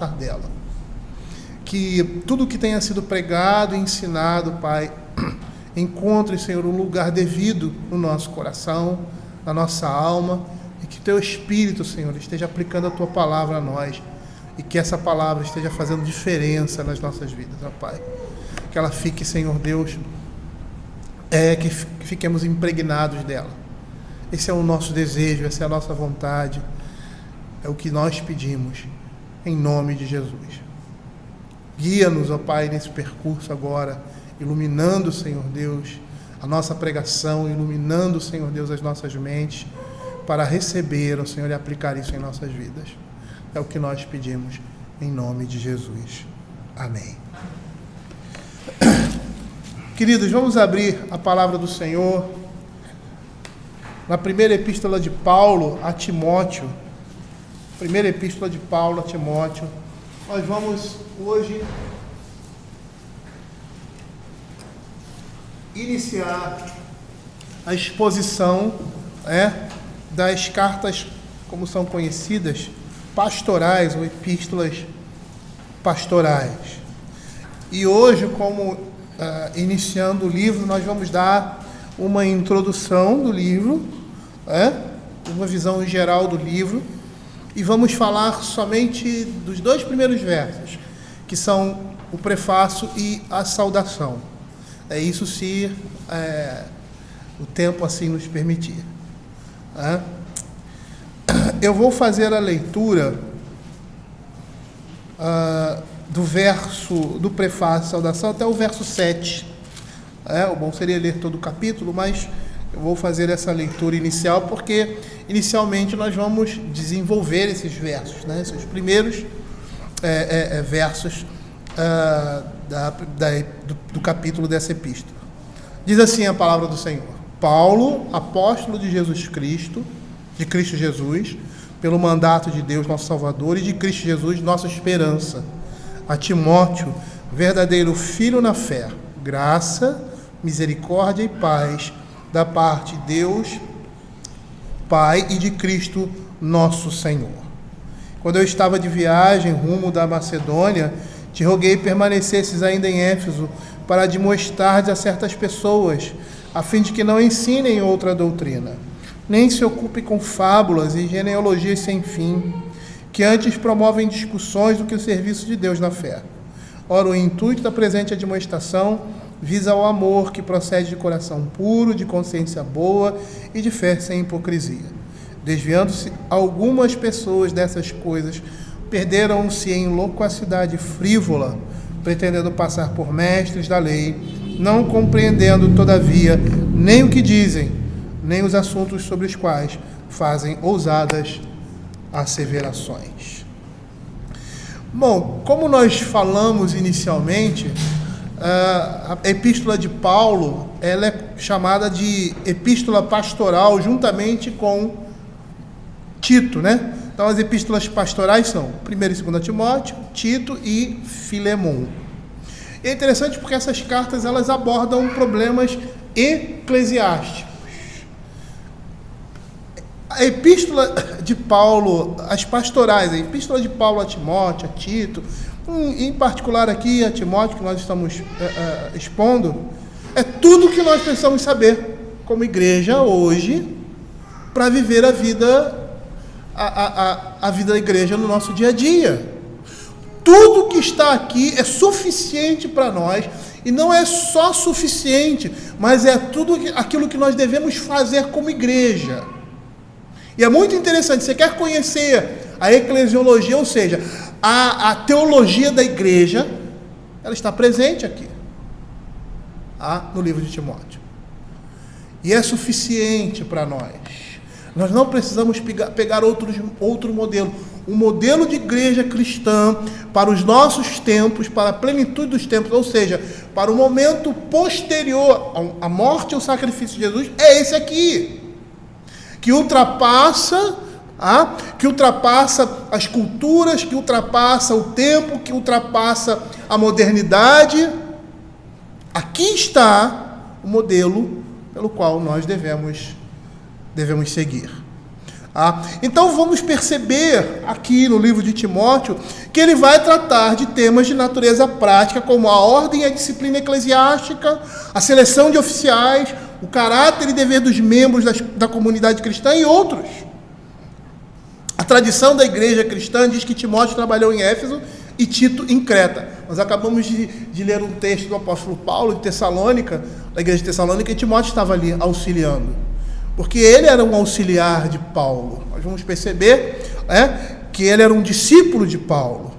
dela. Que tudo que tenha sido pregado e ensinado, Pai, encontre, Senhor, um lugar devido no nosso coração, na nossa alma, e que Teu Espírito, Senhor, esteja aplicando a Tua palavra a nós, e que essa palavra esteja fazendo diferença nas nossas vidas, ó Pai. Que ela fique, Senhor Deus, que fiquemos impregnados dela. Esse é o nosso desejo, essa é a nossa vontade, é o que nós pedimos, em nome de Jesus. Guia-nos, ó Pai, nesse percurso agora, iluminando, Senhor Deus, a nossa pregação, iluminando, Senhor Deus, as nossas mentes, para receber, ó Senhor, e aplicar isso em nossas vidas. É o que nós pedimos, em nome de Jesus. Amém. Queridos, vamos abrir a palavra do Senhor na primeira epístola de Paulo a Timóteo. Primeira epístola de Paulo a Timóteo. Nós vamos hoje iniciar a exposição das cartas, como são conhecidas, pastorais ou epístolas pastorais. E hoje, como iniciando o livro, nós vamos dar uma introdução do livro, uma visão geral do livro, e vamos falar somente dos 2 primeiros versos, que são o prefácio e a saudação. É isso se o tempo assim nos permitir. Eu vou fazer a leitura do prefácio e saudação até o verso 7. O bom seria ler todo o capítulo, mas eu vou fazer essa leitura inicial, porque inicialmente nós vamos desenvolver esses versos, esses primeiros versos do capítulo dessa epístola. Diz assim a palavra do Senhor: Paulo, apóstolo de Jesus Cristo, de Cristo Jesus, pelo mandato de Deus, nosso Salvador, e de Cristo Jesus, nossa esperança, a Timóteo, verdadeiro filho na fé, graça, misericórdia e paz da parte de Deus, Pai, e de Cristo nosso Senhor. Quando eu estava de viagem rumo da Macedônia, te roguei permanecesses ainda em Éfeso para admoestares a certas pessoas, a fim de que não ensinem outra doutrina, nem se ocupem com fábulas e genealogias sem fim, que antes promovem discussões do que o serviço de Deus na fé. Ora, o intuito da presente admoestação visa o amor que procede de coração puro, de consciência boa e de fé sem hipocrisia. Desviando-se algumas pessoas dessas coisas, perderam-se em loquacidade frívola, pretendendo passar por mestres da lei, não compreendendo, todavia, nem o que dizem, nem os assuntos sobre os quais fazem ousadas asseverações. Bom, como nós falamos inicialmente, a epístola de Paulo, ela é chamada de epístola pastoral juntamente com Tito, Então as epístolas pastorais são 1ª e 2ª Timóteo, Tito e Filemon. E é interessante porque essas cartas elas abordam problemas eclesiásticos. A epístola de Paulo, as pastorais, a epístola de Paulo a Timóteo, a Tito, em particular aqui a Timóteo, que nós estamos expondo, é tudo o que nós precisamos saber como igreja hoje para viver a vida da igreja no nosso dia a dia. Tudo que está aqui é suficiente para nós, e não é só suficiente, mas é tudo aquilo que nós devemos fazer como igreja. E é muito interessante, você quer conhecer a eclesiologia, ou seja, a teologia da igreja, ela está presente aqui, no livro de Timóteo. E é suficiente para nós. Nós não precisamos pegar outro modelo. Um modelo de igreja cristã para os nossos tempos, para a plenitude dos tempos, ou seja, para o momento posterior à morte e ao sacrifício de Jesus, é esse aqui. Que ultrapassa as culturas, que ultrapassa o tempo, que ultrapassa a modernidade. Aqui está o modelo pelo qual nós devemos seguir. Então vamos perceber aqui no livro de Timóteo que ele vai tratar de temas de natureza prática, como a ordem e a disciplina eclesiástica, a seleção de oficiais, o caráter e dever dos membros da comunidade cristã e outros. A tradição da igreja cristã diz que Timóteo trabalhou em Éfeso e Tito em Creta. Nós acabamos de ler um texto do apóstolo Paulo de Tessalônica, da igreja de Tessalônica, e Timóteo estava ali auxiliando, porque ele era um auxiliar de Paulo. Nós vamos perceber que ele era um discípulo de Paulo.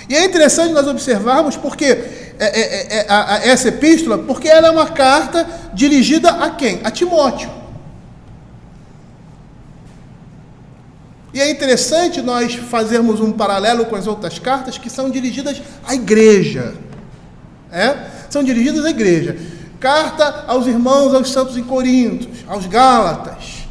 E é interessante nós observarmos porque essa epístola, porque ela é uma carta dirigida a quem? A Timóteo. E é interessante nós fazermos um paralelo com as outras cartas que são dirigidas à igreja. São dirigidas à igreja. Carta aos irmãos, aos santos em Corinto, aos Gálatas.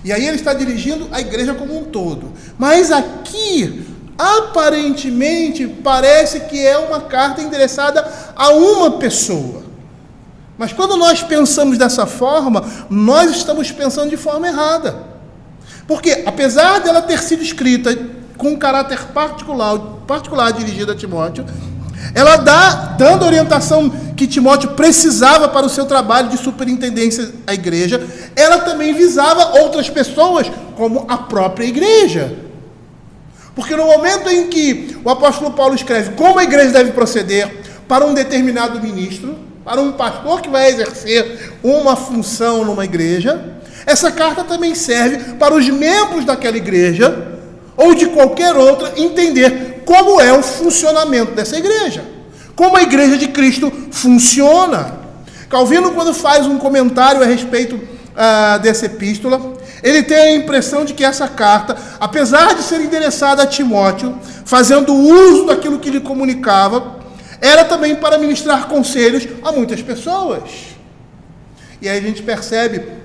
E aí ele está dirigindo a igreja como um todo. Mas aqui, aparentemente, parece que é uma carta endereçada a uma pessoa. Mas quando nós pensamos dessa forma, nós estamos pensando de forma errada. Porque, apesar dela ter sido escrita com um caráter particular dirigida a Timóteo, ela dando a orientação que Timóteo precisava para o seu trabalho de superintendência à igreja, ela também visava outras pessoas, como a própria igreja. Porque no momento em que o apóstolo Paulo escreve como a igreja deve proceder para um determinado ministro, para um pastor que vai exercer uma função numa igreja, essa carta também serve para os membros daquela igreja, ou de qualquer outra, entender como é o funcionamento dessa igreja, como a igreja de Cristo funciona. Calvino, quando faz um comentário a respeito dessa epístola, ele tem a impressão de que essa carta, apesar de ser endereçada a Timóteo, fazendo uso daquilo que lhe comunicava, era também para ministrar conselhos a muitas pessoas. E aí a gente percebe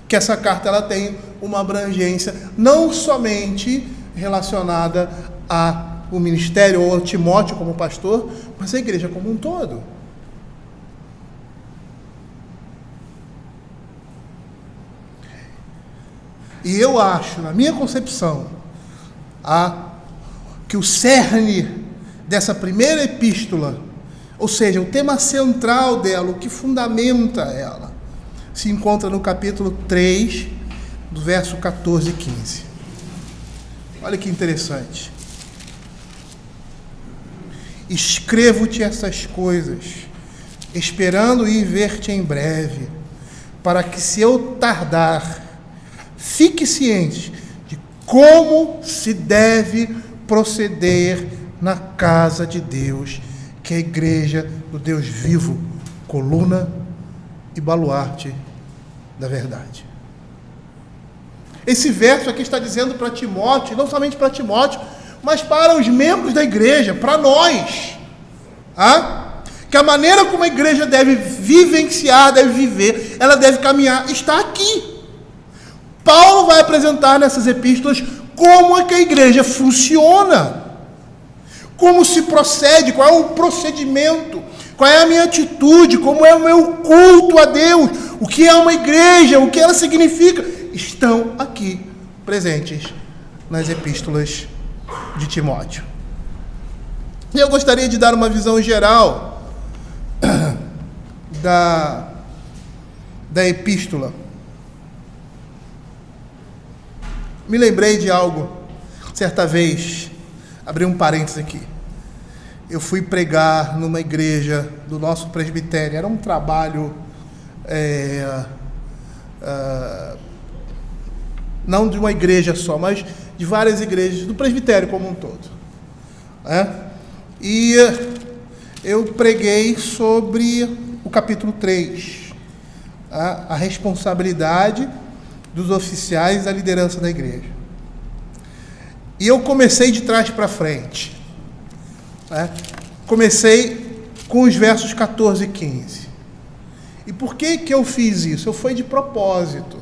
que essa carta ela tem uma abrangência não somente relacionada ao ministério ou a Timóteo como pastor, mas a igreja como um todo. E eu acho, na minha concepção, que o cerne dessa primeira epístola, ou seja, o tema central dela, o que fundamenta ela, se encontra no capítulo 3, do verso 14 e 15. Olha que interessante. Escrevo-te essas coisas, esperando ir ver-te em breve, para que, se eu tardar, fique ciente de como se deve proceder na casa de Deus, que é a igreja do Deus vivo, coluna e baluarte da verdade. Esse verso aqui está dizendo para Timóteo, não somente para Timóteo, mas para os membros da igreja, para nós, que a maneira como a igreja deve vivenciar, deve viver, ela deve caminhar, está aqui. Paulo vai apresentar nessas epístolas como é que a igreja funciona, como se procede, qual é o procedimento, qual é a minha atitude, como é o meu culto a Deus, o que é uma igreja, o que ela significa, estão aqui presentes nas epístolas de Timóteo. E eu gostaria de dar uma visão geral da epístola. Me lembrei de algo, certa vez, abri um parênteses aqui. Eu fui pregar numa igreja do nosso presbitério. Era um trabalho, não de uma igreja só, mas de várias igrejas, do presbitério como um todo. E eu preguei sobre o capítulo 3, a responsabilidade dos oficiais da liderança da igreja. E eu comecei de trás para frente. Comecei com os versos 14 e 15. E por que eu fiz isso? Eu fui de propósito.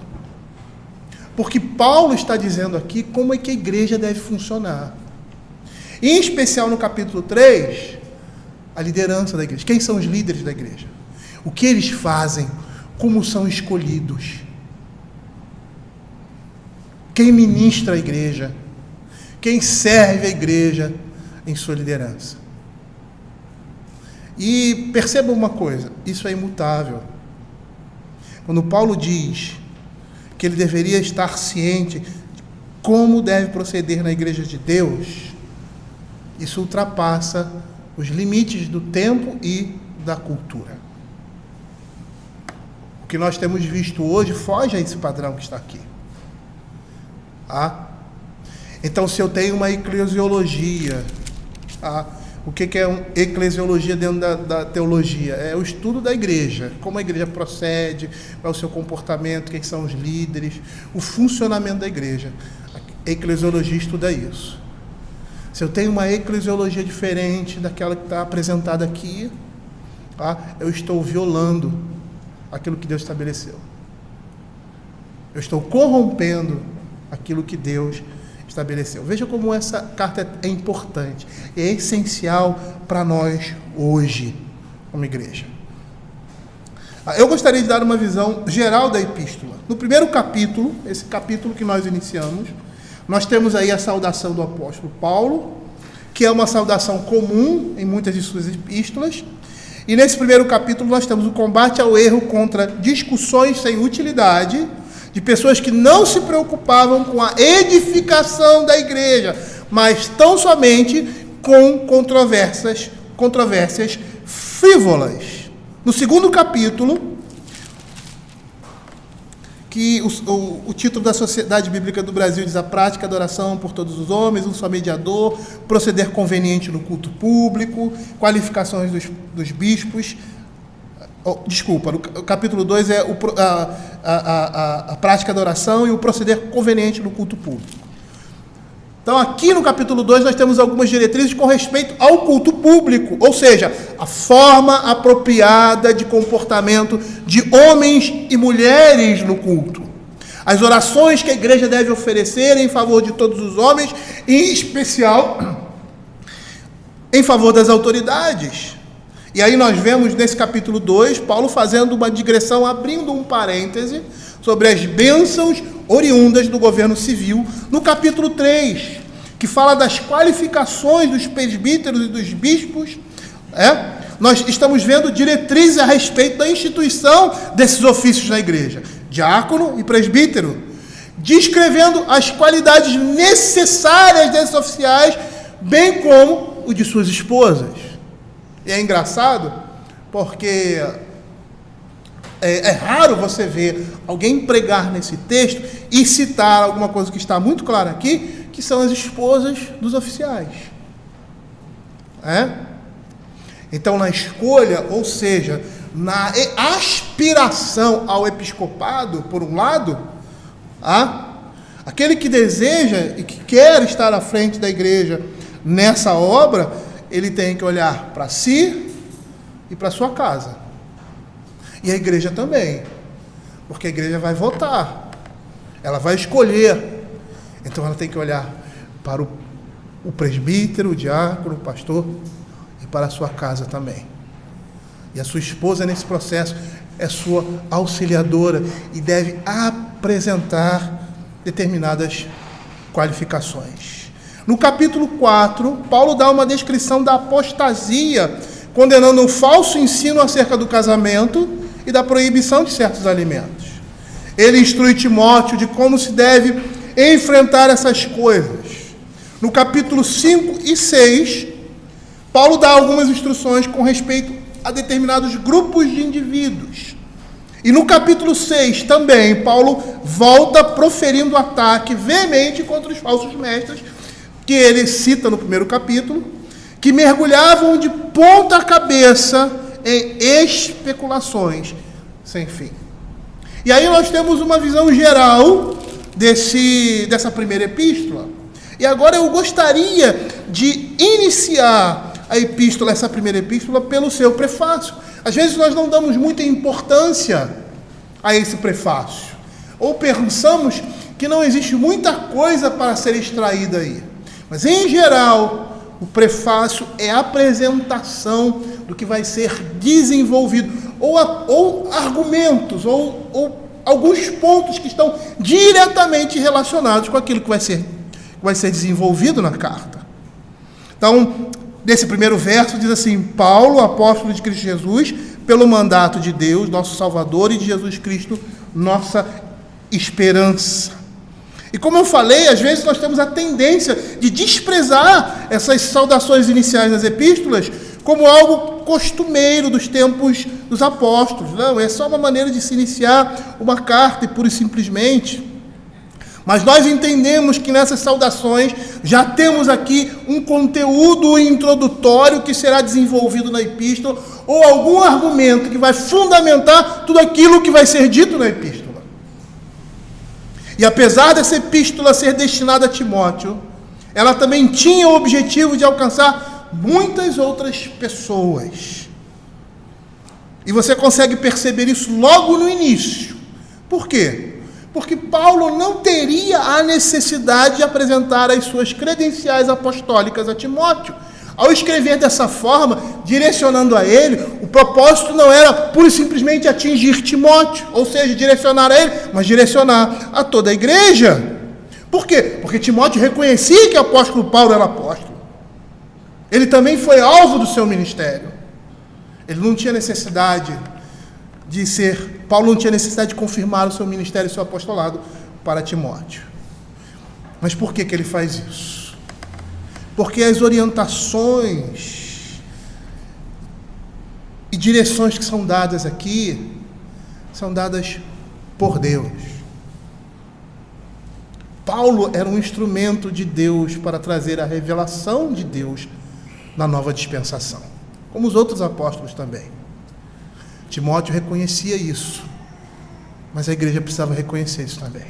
Porque Paulo está dizendo aqui como é que a igreja deve funcionar. Em especial no capítulo 3, a liderança da igreja. Quem são os líderes da igreja? O que eles fazem? Como são escolhidos? quem ministra a igreja, quem serve a igreja em sua liderança. E perceba uma coisa, isso é imutável. Quando Paulo diz que ele deveria estar ciente de como deve proceder na igreja de Deus, isso ultrapassa os limites do tempo e da cultura. O que nós temos visto hoje foge a esse padrão que está aqui. Então, se eu tenho uma eclesiologia, o que é uma eclesiologia dentro da teologia? É o estudo da igreja, como a igreja procede, qual é o seu comportamento, quem são os líderes, o funcionamento da igreja. A eclesiologia estuda isso. Se eu tenho uma eclesiologia diferente daquela que está apresentada aqui, eu estou violando aquilo que Deus estabeleceu. Eu estou corrompendo aquilo que Deus estabeleceu. Veja como essa carta é importante, é essencial para nós hoje, como igreja. Eu gostaria de dar uma visão geral da epístola. No primeiro capítulo, esse capítulo que nós iniciamos, nós temos aí a saudação do apóstolo Paulo, que é uma saudação comum em muitas de suas epístolas. E nesse primeiro capítulo nós temos o combate ao erro contra discussões sem utilidade, de pessoas que não se preocupavam com a edificação da igreja, mas tão somente com controvérsias frívolas. No segundo capítulo, que o título da Sociedade Bíblica do Brasil diz: a prática da oração por todos os homens, um só mediador, proceder conveniente no culto público, qualificações dos bispos. O capítulo 2 é a prática da oração e o proceder conveniente no culto público. Então, aqui no capítulo 2, nós temos algumas diretrizes com respeito ao culto público, ou seja, a forma apropriada de comportamento de homens e mulheres no culto. As orações que a igreja deve oferecer em favor de todos os homens, em especial em favor das autoridades. E aí nós vemos nesse capítulo 2, Paulo fazendo uma digressão, abrindo um parêntese, sobre as bênçãos oriundas do governo civil, no capítulo 3, que fala das qualificações dos presbíteros e dos bispos. Nós estamos vendo diretrizes a respeito da instituição desses ofícios na igreja, diácono e presbítero, descrevendo as qualidades necessárias desses oficiais, bem como o de suas esposas. E é engraçado, porque é raro você ver alguém pregar nesse texto e citar alguma coisa que está muito clara aqui, que são as esposas dos oficiais. Então, na escolha, ou seja, na aspiração ao episcopado, por um lado, aquele que deseja e que quer estar à frente da igreja nessa obra, ele tem que olhar para si e para sua casa. E a igreja também, porque a igreja vai votar, ela vai escolher. Então ela tem que olhar para o presbítero, o diácono, o pastor, e para a sua casa também. E a sua esposa nesse processo é sua auxiliadora e deve apresentar determinadas qualificações. No capítulo 4, Paulo dá uma descrição da apostasia, condenando um falso ensino acerca do casamento e da proibição de certos alimentos. Ele instrui Timóteo de como se deve enfrentar essas coisas. No capítulo 5 e 6, Paulo dá algumas instruções com respeito a determinados grupos de indivíduos. E no capítulo 6 também, Paulo volta proferindo ataque veemente contra os falsos mestres, que ele cita no primeiro capítulo, que mergulhavam de ponta cabeça em especulações sem fim. E aí nós temos uma visão geral dessa primeira epístola. E agora eu gostaria de iniciar a epístola, essa primeira epístola, pelo seu prefácio. Às vezes nós não damos muita importância a esse prefácio, ou pensamos que não existe muita coisa para ser extraída aí. Mas, em geral, o prefácio é a apresentação do que vai ser desenvolvido, ou argumentos, ou alguns pontos que estão diretamente relacionados com aquilo que vai ser desenvolvido na carta. Então, nesse primeiro verso diz assim: Paulo, apóstolo de Cristo Jesus, pelo mandato de Deus, nosso Salvador, e de Jesus Cristo, nossa esperança. E como eu falei, às vezes nós temos a tendência de desprezar essas saudações iniciais nas epístolas como algo costumeiro dos tempos dos apóstolos. Não, é só uma maneira de se iniciar uma carta, e pura e simplesmente. Mas nós entendemos que nessas saudações já temos aqui um conteúdo introdutório que será desenvolvido na epístola, ou algum argumento que vai fundamentar tudo aquilo que vai ser dito na epístola. E apesar dessa epístola ser destinada a Timóteo, ela também tinha o objetivo de alcançar muitas outras pessoas. E você consegue perceber isso logo no início. Por quê? Porque Paulo não teria a necessidade de apresentar as suas credenciais apostólicas a Timóteo. Ao escrever dessa forma, direcionando a ele, o propósito não era pura e simplesmente atingir Timóteo, ou seja, direcionar a ele, mas direcionar a toda a igreja. Por quê? Porque Timóteo reconhecia que o apóstolo Paulo era apóstolo. Ele também foi alvo do seu ministério. Ele não tinha necessidade Paulo não tinha necessidade de confirmar o seu ministério e o seu apostolado para Timóteo. Mas por que ele faz isso? Porque as orientações e direções que são dadas aqui são dadas por Deus. Paulo era um instrumento de Deus para trazer a revelação de Deus na nova dispensação, como os outros apóstolos também. Timóteo reconhecia isso, mas a igreja precisava reconhecer isso também.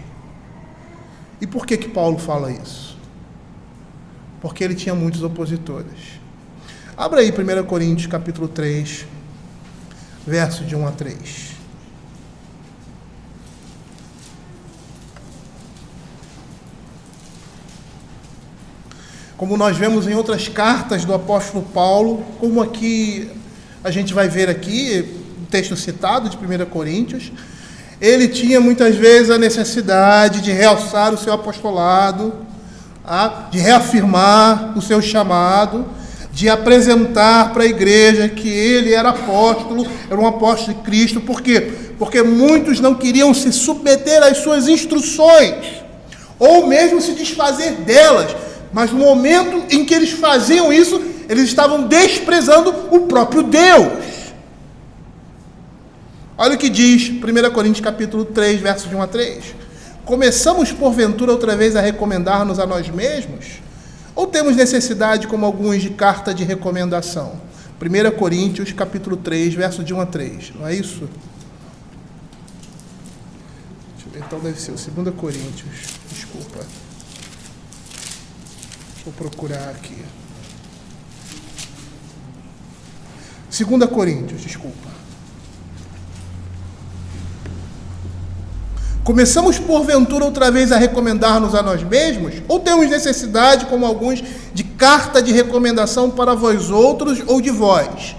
E por que Paulo fala isso? Porque ele tinha muitos opositores. Abra aí 1 Coríntios capítulo 3, verso de 1 a 3. Como nós vemos em outras cartas do apóstolo Paulo, como aqui a gente vai ver aqui, texto citado de 1 Coríntios, ele tinha muitas vezes a necessidade de realçar o seu apostolado, de reafirmar o seu chamado, de apresentar para a igreja que ele era apóstolo, era um apóstolo de Cristo. Por quê? Porque muitos não queriam se submeter às suas instruções, ou mesmo se desfazer delas, mas no momento em que eles faziam isso, eles estavam desprezando o próprio Deus. Olha o que diz 1 Coríntios capítulo 3, versos de 1 a 3. Começamos porventura outra vez a recomendar-nos a nós mesmos? Ou temos necessidade, como alguns, de carta de recomendação? 1 Coríntios capítulo 3, versos de 1 a 3. Não é isso? Deixa eu ver, então deve ser o 2 Coríntios. Desculpa. Vou procurar aqui. 2 Coríntios, desculpa. Começamos porventura outra vez a recomendar-nos a nós mesmos? Ou temos necessidade, como alguns, de carta de recomendação para vós outros ou de vós?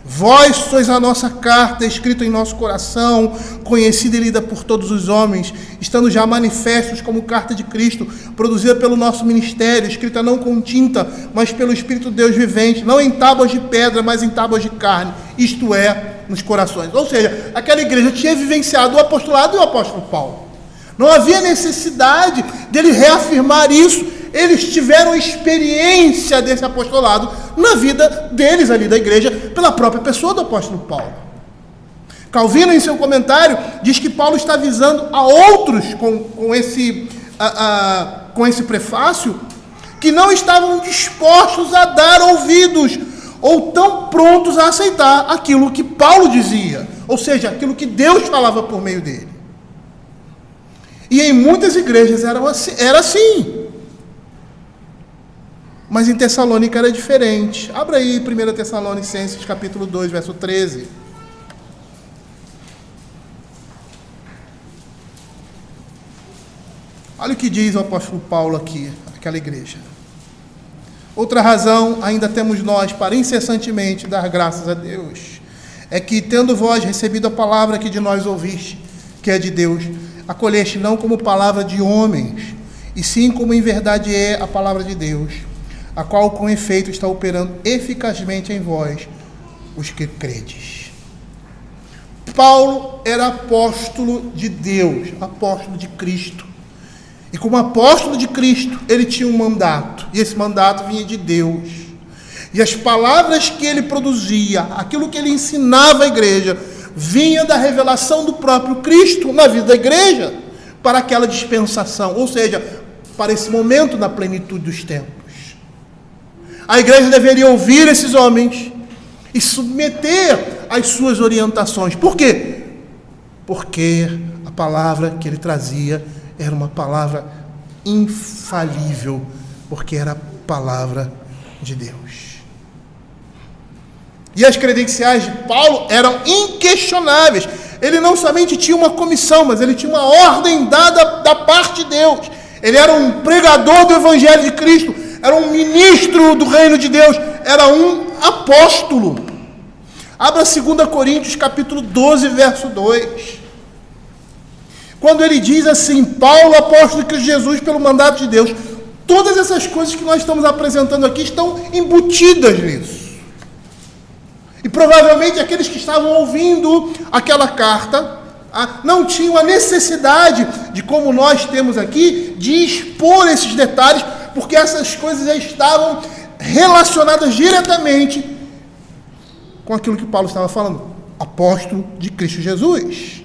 Vós sois a nossa carta, escrita em nosso coração, conhecida e lida por todos os homens, estando já manifestos como carta de Cristo, produzida pelo nosso ministério, escrita não com tinta, mas pelo Espírito de Deus vivente, não em tábuas de pedra, mas em tábuas de carne, isto é, nos corações. Ou seja, aquela igreja tinha vivenciado o apostolado e o apóstolo Paulo. Não havia necessidade dele reafirmar isso. Eles tiveram experiência desse apostolado na vida deles ali da igreja, pela própria pessoa do apóstolo Paulo. Calvino, em seu comentário, diz que Paulo está avisando a outros com esse prefácio, que não estavam dispostos a dar ouvidos, ou tão prontos a aceitar aquilo que Paulo dizia, ou seja, aquilo que Deus falava por meio dele. E em muitas igrejas era assim. Mas em Tessalônica era diferente. Abra aí 1 Tessalonicenses capítulo 2, verso 13. Olha o que diz o apóstolo Paulo aqui, aquela igreja. Outra razão ainda temos nós para incessantemente dar graças a Deus, é que, tendo vós recebido a palavra que de nós ouviste, que é de Deus, acolheste não como palavra de homens, e sim como em verdade é a palavra de Deus, a qual com efeito está operando eficazmente em vós, os que credes. Paulo era apóstolo de Deus, apóstolo de Cristo. E como apóstolo de Cristo, ele tinha um mandato, e esse mandato vinha de Deus. E as palavras que ele produzia, aquilo que ele ensinava à igreja, vinha da revelação do próprio Cristo na vida da igreja, para aquela dispensação, ou seja, para esse momento na plenitude dos tempos. A igreja deveria ouvir esses homens e submeter às suas orientações. Por quê? Porque a palavra que ele trazia era uma palavra infalível, porque era a palavra de Deus. E as credenciais de Paulo eram inquestionáveis. Ele não somente tinha uma comissão, mas ele tinha uma ordem dada da parte de Deus. Ele era um pregador do Evangelho de Cristo, era um ministro do reino de Deus, era um apóstolo. Abra 2 Coríntios capítulo 12, verso 2. Quando ele diz assim, Paulo, apóstolo de Cristo Jesus, pelo mandato de Deus, todas essas coisas que nós estamos apresentando aqui estão embutidas nisso. E provavelmente aqueles que estavam ouvindo aquela carta não tinham a necessidade de, como nós temos aqui, de expor esses detalhes, porque essas coisas já estavam relacionadas diretamente com aquilo que Paulo estava falando, apóstolo de Cristo Jesus.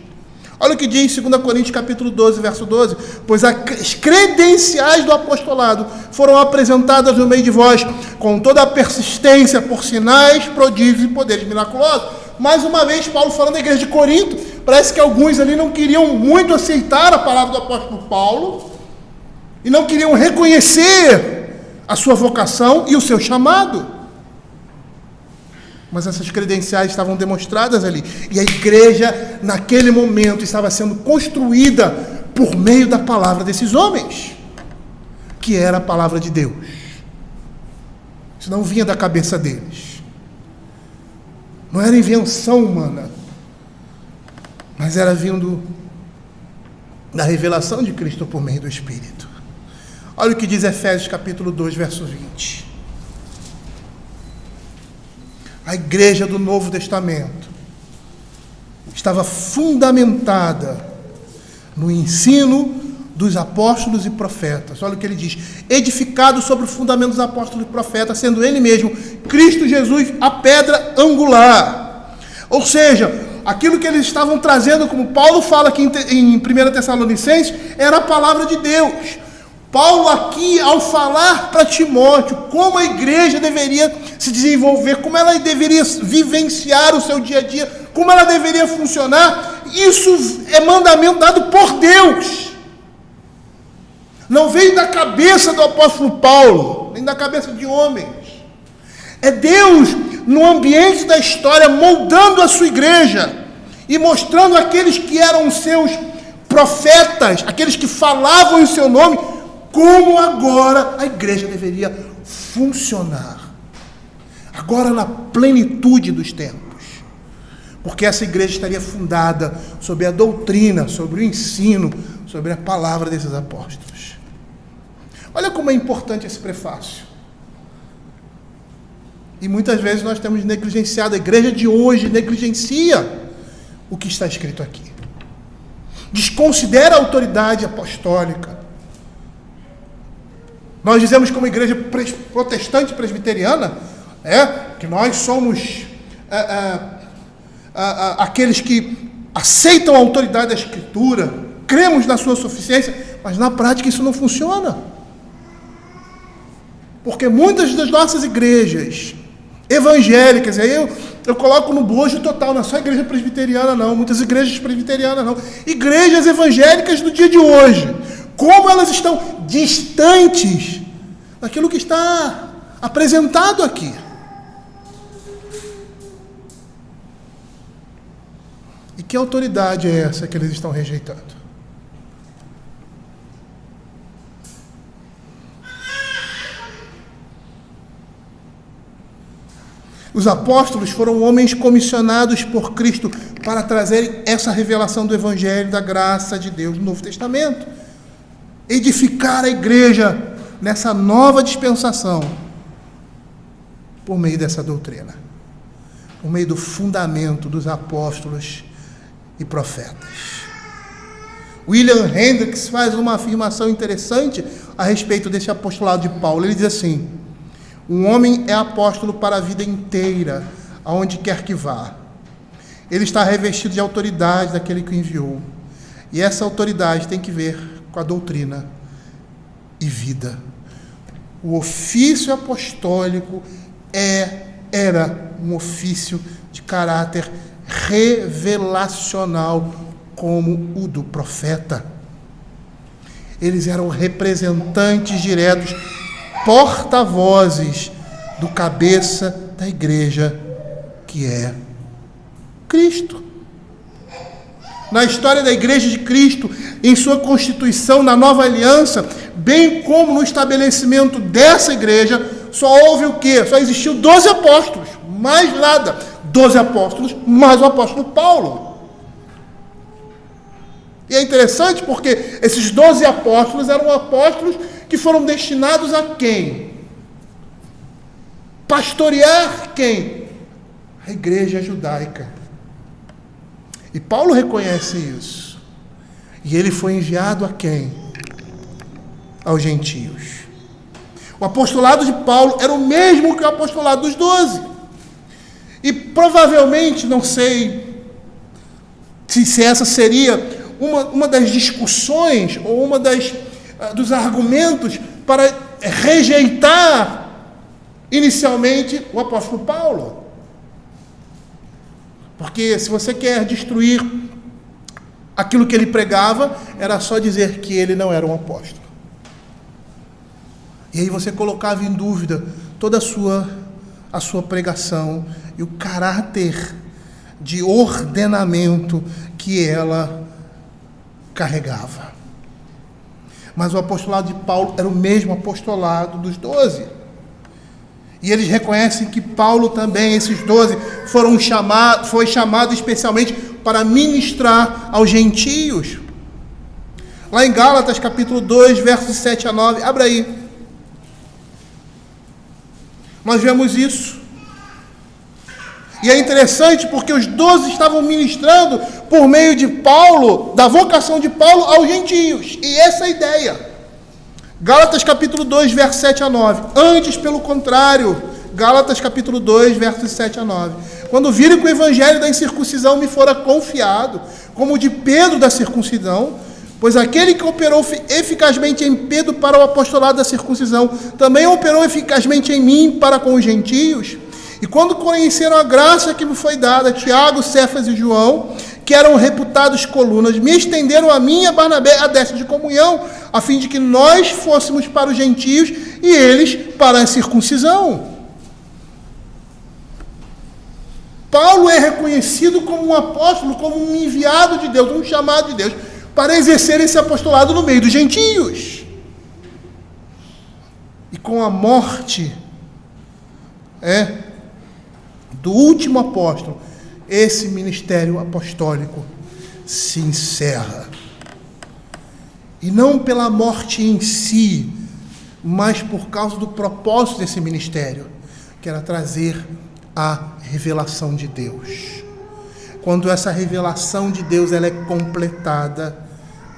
Olha o que diz 2 Coríntios capítulo 12, verso 12. Pois as credenciais do apostolado foram apresentadas no meio de vós, com toda a persistência por sinais, prodígios e poderes miraculosos. Mais uma vez, Paulo falando da igreja de Corinto, parece que alguns ali não queriam muito aceitar a palavra do apóstolo Paulo, e não queriam reconhecer a sua vocação e o seu chamado. Mas essas credenciais estavam demonstradas ali. E a igreja, naquele momento, estava sendo construída por meio da palavra desses homens, que era a palavra de Deus. Isso não vinha da cabeça deles. Não era invenção humana, mas era vindo da revelação de Cristo por meio do Espírito. Olha o que diz Efésios capítulo 2, verso 20. A igreja do Novo Testamento estava fundamentada no ensino dos apóstolos e profetas. Olha o que ele diz: edificado sobre o fundamento dos apóstolos e profetas, sendo ele mesmo, Cristo Jesus, a pedra angular. Ou seja, aquilo que eles estavam trazendo, como Paulo fala aqui em 1 Tessalonicenses, era a palavra de Deus. Paulo aqui, ao falar para Timóteo como a igreja deveria se desenvolver, como ela deveria vivenciar o seu dia a dia, como ela deveria funcionar, isso é mandamento dado por Deus. Não veio da cabeça do apóstolo Paulo, nem da cabeça de homens. É Deus, no ambiente da história, moldando a sua igreja e mostrando aqueles que eram seus profetas, aqueles que falavam em seu nome, como agora a igreja deveria funcionar. Agora na plenitude dos tempos. Porque essa igreja estaria fundada sobre a doutrina, sobre o ensino, sobre a palavra desses apóstolos. Olha como é importante esse prefácio. E muitas vezes nós temos negligenciado, a igreja de hoje negligencia o que está escrito aqui. Desconsidera a autoridade apostólica. Nós dizemos como igreja protestante presbiteriana, que nós somos aqueles que aceitam a autoridade da Escritura, cremos na sua suficiência, mas na prática isso não funciona. Porque muitas das nossas igrejas evangélicas, aí eu coloco no bojo total, não é só igreja presbiteriana não, muitas igrejas presbiterianas não, igrejas evangélicas do dia de hoje, como elas estão distantes daquilo que está apresentado aqui. E que autoridade é essa que eles estão rejeitando? Os apóstolos foram homens comissionados por Cristo para trazerem essa revelação do Evangelho, da graça de Deus no Novo Testamento. Edificar a igreja nessa nova dispensação por meio dessa doutrina, por meio do fundamento dos apóstolos e profetas. William Hendricks faz uma afirmação interessante a respeito desse apostolado de Paulo. Ele diz assim: um homem é apóstolo para a vida inteira, aonde quer que vá. Ele está revestido de autoridade daquele que o enviou. E essa autoridade tem que ver com a doutrina e vida. O ofício apostólico era um ofício de caráter revelacional, como o do profeta. Eles eram representantes diretos, porta-vozes do cabeça da igreja, que é Cristo. Na história da igreja de Cristo, em sua constituição na nova aliança, bem como no estabelecimento dessa igreja, só houve o quê? Só existiu 12 apóstolos, mais nada. 12 apóstolos, mais o apóstolo Paulo. E é interessante porque esses 12 apóstolos eram apóstolos que foram destinados a quem? Pastorear quem? A igreja judaica. E Paulo reconhece isso. E ele foi enviado a quem? Aos gentios. O apostolado de Paulo era o mesmo que o apostolado dos 12. E provavelmente, não sei se essa seria uma das discussões ou dos argumentos para rejeitar inicialmente o apóstolo Paulo. Porque se você quer destruir aquilo que ele pregava, era só dizer que ele não era um apóstolo. E aí você colocava em dúvida toda a sua pregação e o caráter de ordenamento que ela carregava. Mas o apostolado de Paulo era o mesmo apostolado dos 12. E eles reconhecem que Paulo também, esses 12, foi chamado especialmente para ministrar aos gentios. Lá em Gálatas, capítulo 2, versos 7 a 9, abre aí. Nós vemos isso. E é interessante porque os 12 estavam ministrando por meio de Paulo, da vocação de Paulo aos gentios. E essa é a ideia. Gálatas capítulo 2, versos 7 a 9. Antes, pelo contrário, Gálatas capítulo 2, versos 7 a 9. Quando viram que o evangelho da incircuncisão me fora confiado, como o de Pedro da circuncisão, pois aquele que operou eficazmente em Pedro para o apostolado da circuncisão, também operou eficazmente em mim para com os gentios. E quando conheceram a graça que me foi dada, Tiago, Cefas e João, que eram reputados colunas, me estenderam a mim e a Barnabé a destra de comunhão, a fim de que nós fôssemos para os gentios e eles para a circuncisão. Paulo é reconhecido como um apóstolo, como um enviado de Deus, um chamado de Deus, para exercer esse apostolado no meio dos gentios. E com a morte do último apóstolo, esse ministério apostólico se encerra. E não pela morte em si, mas por causa do propósito desse ministério, que era trazer a revelação de Deus. Quando essa revelação de Deus ela é completada,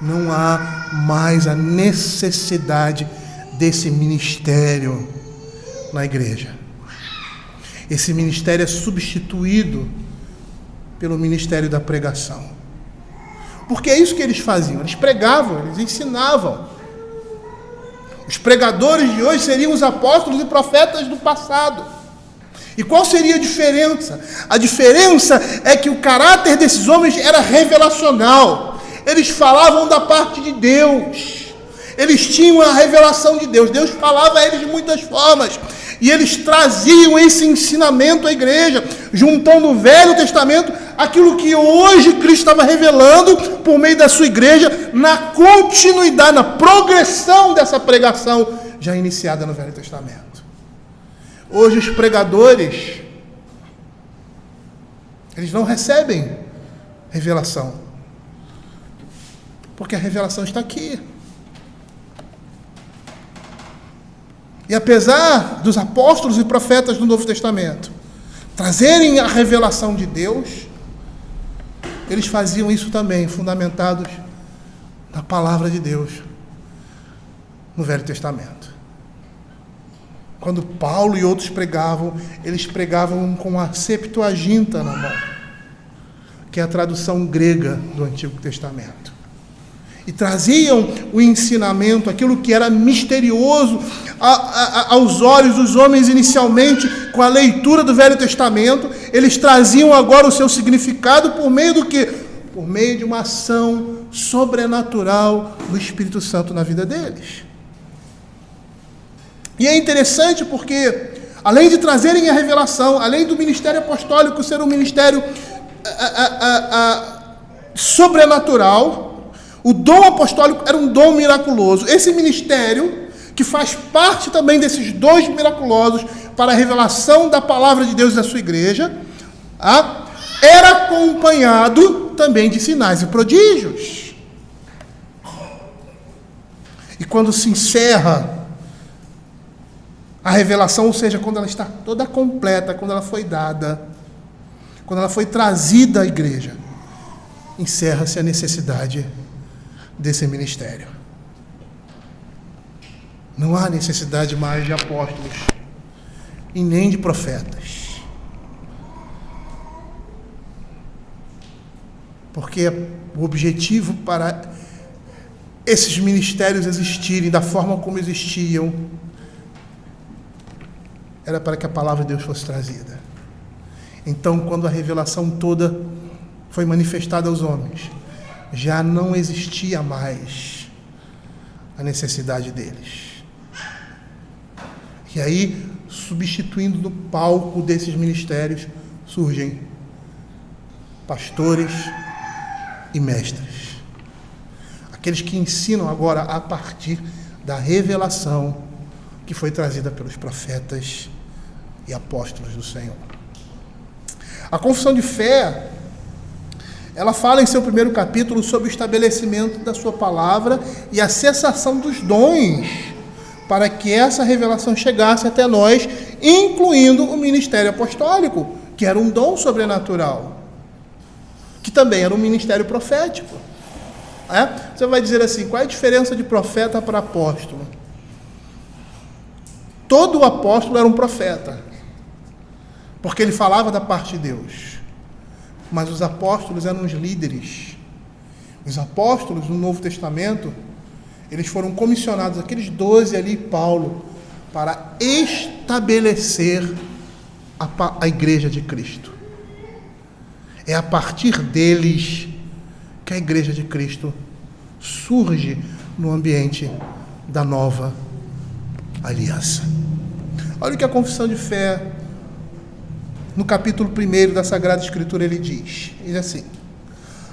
não há mais a necessidade desse ministério na igreja. Esse ministério é substituído pelo ministério da pregação. Porque é isso que eles faziam. Eles pregavam, eles ensinavam. Os pregadores de hoje seriam os apóstolos e profetas do passado. E qual seria a diferença? A diferença é que o caráter desses homens era revelacional. Eles falavam da parte de Deus. Eles tinham a revelação de Deus. Deus falava a eles de muitas formas. E eles traziam esse ensinamento à igreja, juntando o Velho Testamento, aquilo que hoje Cristo estava revelando por meio da sua igreja, na continuidade, na progressão dessa pregação já iniciada no Velho Testamento. Hoje os pregadores Eles não recebem revelação. Porque a revelação está aqui. E apesar dos apóstolos e profetas do Novo Testamento trazerem a revelação de Deus, eles faziam isso também, fundamentados na palavra de Deus, no Velho Testamento. Quando Paulo e outros pregavam, eles pregavam com a Septuaginta na mão, que é a tradução grega do Antigo Testamento. E traziam o ensinamento, aquilo que era misterioso aos olhos dos homens inicialmente, com a leitura do Velho Testamento, eles traziam agora o seu significado por meio do quê? Por meio de uma ação sobrenatural do Espírito Santo na vida deles. E é interessante porque, além de trazerem a revelação, além do ministério apostólico ser um ministério sobrenatural, o dom apostólico era um dom miraculoso. Esse ministério, que faz parte também desses dons miraculosos para a revelação da palavra de Deus na sua igreja, era acompanhado também de sinais e prodígios. E quando se encerra a revelação, ou seja, quando ela está toda completa, quando ela foi dada, quando ela foi trazida à igreja, encerra-se a necessidade desse ministério. Não há necessidade mais de apóstolos e nem de profetas. Porque o objetivo para esses ministérios existirem da forma como existiam era para que a palavra de Deus fosse trazida. Então, quando a revelação toda foi manifestada aos homens, já não existia mais a necessidade deles. E aí, substituindo no palco desses ministérios, surgem pastores e mestres. Aqueles que ensinam agora a partir da revelação que foi trazida pelos profetas e apóstolos do Senhor. A confissão de fé, ela fala em seu primeiro capítulo sobre o estabelecimento da sua palavra e a cessação dos dons para que essa revelação chegasse até nós, incluindo o ministério apostólico, que era um dom sobrenatural, que também era um ministério profético. Você vai dizer assim, qual é a diferença de profeta para apóstolo? Todo apóstolo era um profeta, porque ele falava da parte de Deus. Mas os apóstolos eram os líderes. Os apóstolos no Novo Testamento, eles foram comissionados, aqueles 12 ali, Paulo, para estabelecer a igreja de Cristo. É a partir deles que a igreja de Cristo surge no ambiente da nova aliança. Olha o que a confissão de fé, no capítulo 1 da Sagrada Escritura, ele diz assim: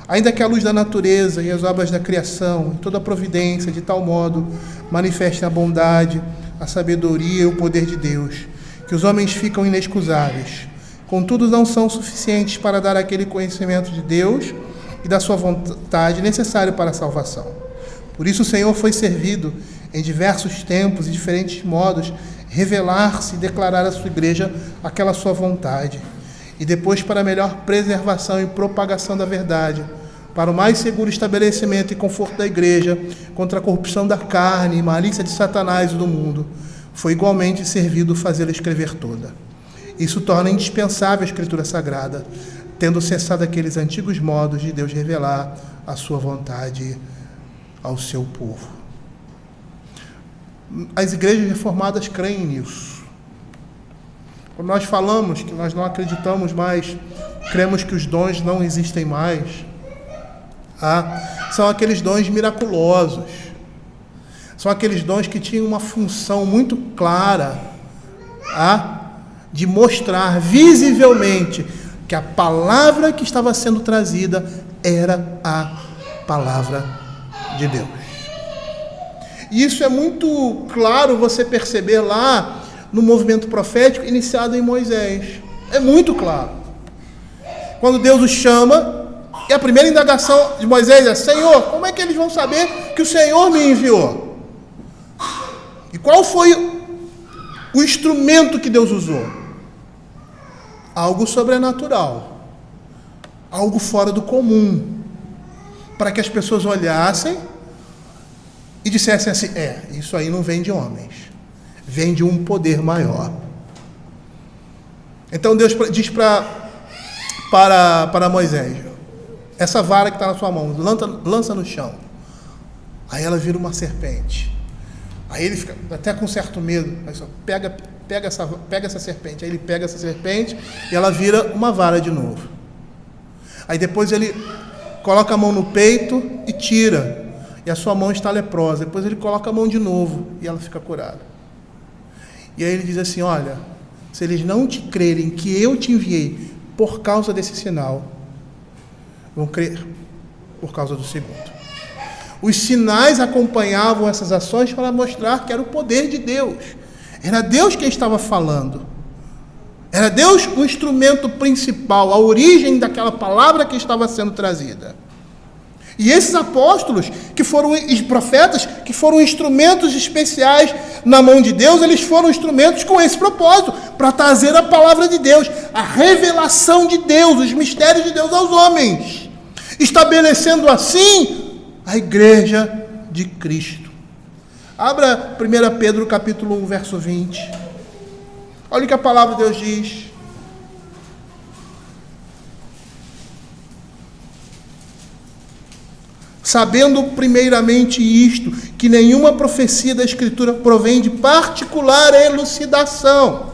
ainda que a luz da natureza e as obras da criação, e toda a providência, de tal modo manifestem a bondade, a sabedoria e o poder de Deus, que os homens ficam inexcusáveis, contudo não são suficientes para dar aquele conhecimento de Deus e da sua vontade necessário para a salvação. Por isso o Senhor foi servido, em diversos tempos e diferentes modos, revelar-se e declarar à sua igreja aquela sua vontade, e depois para a melhor preservação e propagação da verdade, para o mais seguro estabelecimento e conforto da igreja, contra a corrupção da carne e malícia de Satanás e do mundo, foi igualmente servido fazê-la escrever toda. Isso torna indispensável a Escritura Sagrada, tendo cessado aqueles antigos modos de Deus revelar a sua vontade ao seu povo. As igrejas reformadas creem nisso. Quando nós falamos que nós não acreditamos mais, cremos que os dons não existem mais, são aqueles dons miraculosos, são aqueles dons que tinham uma função muito clara, de mostrar visivelmente que a palavra que estava sendo trazida era a palavra de Deus. E isso é muito claro você perceber lá no movimento profético iniciado em Moisés. É muito claro. quando Deus os chama, e a primeira indagação de Moisés é: Senhor, como é que eles vão saber que o Senhor me enviou? E qual foi o instrumento que Deus usou? Algo sobrenatural, algo fora do comum, para que as pessoas olhassem e dissessem assim: isso aí não vem de homens, vem de um poder maior. Então Deus diz para Moisés: essa vara que está na sua mão, lança no chão. Aí ela vira uma serpente. Aí ele fica até com certo medo. Aí só pega essa serpente. Aí ele pega essa serpente e ela vira uma vara de novo. Aí depois ele coloca a mão no peito e tira. E a sua mão está leprosa. Depois ele coloca a mão de novo e ela fica curada. E aí ele diz assim: olha, se eles não te crerem que eu te enviei por causa desse sinal, vão crer por causa do segundo. Os sinais acompanhavam essas ações para mostrar que era o poder de Deus. Era Deus quem estava falando. Era Deus o instrumento principal, a origem daquela palavra que estava sendo trazida. E esses apóstolos, que foram os profetas, que foram instrumentos especiais na mão de Deus, eles foram instrumentos com esse propósito, para trazer a palavra de Deus, a revelação de Deus, os mistérios de Deus aos homens, estabelecendo assim a igreja de Cristo. Abra 1 Pedro capítulo 1, verso 20. Olha o que a palavra de Deus diz. Sabendo primeiramente isto, que nenhuma profecia da Escritura provém de particular elucidação,